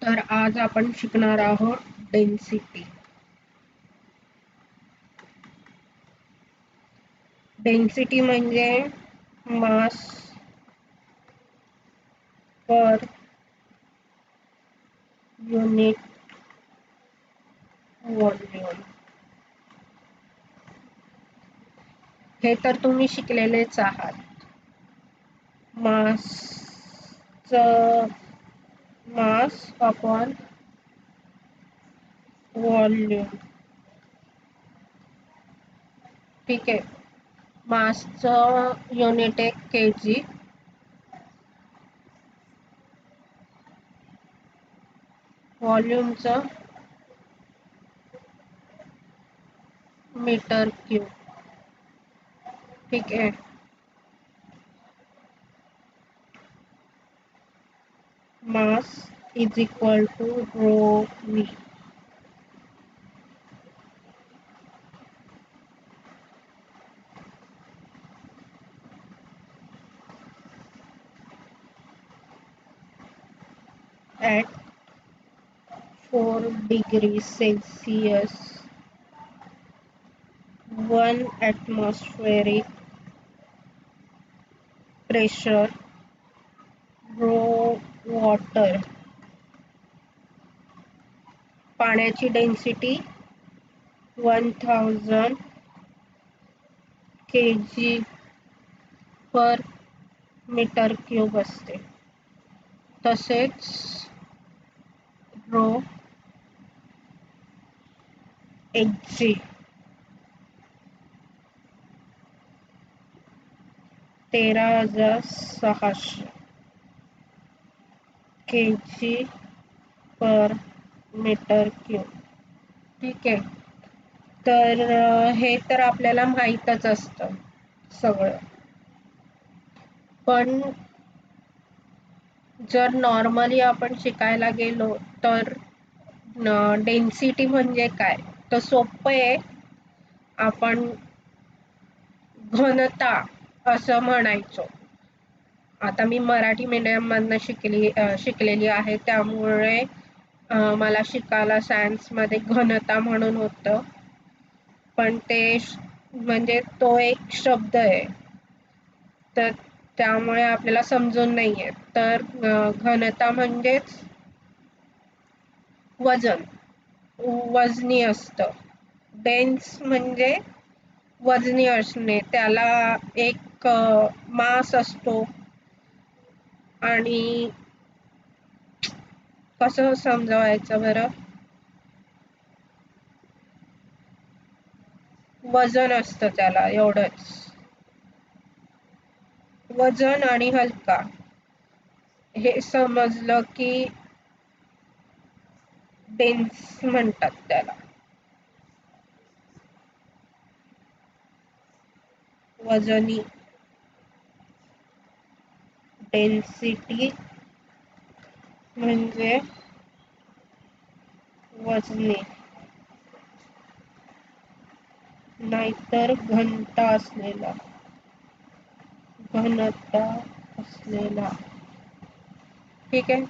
तर आज आपण शिकणार आहोत डेन्सिटी. डेन्सिटी म्हणजे मास पर युनिट व्हॉल्यूम. हे तर तुम्ही शिकलेलेच आहात. Mass upon volume. ठीक आहे. मासचं युनिट आहे kg, व्हॉल्यूमचं मीटर क्यूब. ठीक आहे. Mass is equal to rho V. at 4 degrees Celsius, 1 atmospheric pressure, rho water. पाण्याची density 1000 kg per metre cube असते. तसेच rho Hg 13600 kg per metre cube. ठीक आहे. तर हे तर आपल्याला माहीतच असतं सगळं. पण जर नॉर्मली आपण शिकायला गेलो तर डेन्सिटी म्हणजे काय, तर सोपं आहे. आपण घनता असं म्हणायचो. आता मी मराठी मीडियममधनं शिकलेली आहे, त्यामुळे मला शिकायला सायन्समध्ये घनता म्हणून होतं. पण ते म्हणजे तो एक शब्द आहे, तर त्यामुळे आपल्याला समजून नाही येत. तर घनता म्हणजेच वजन, वजनी असतं. डेन्स म्हणजे वजनी असणे, त्याला एक मास असतो. आणि कसं समजवायचं बरं, वजन असतं त्याला, एवढंच. वजन आणि हलका हे समजलं की डेन्स म्हणतात त्याला. वजनी डेन्सिटी म्हणजे वजनी, नाहीतर घनता असलेला. ठीक आहे.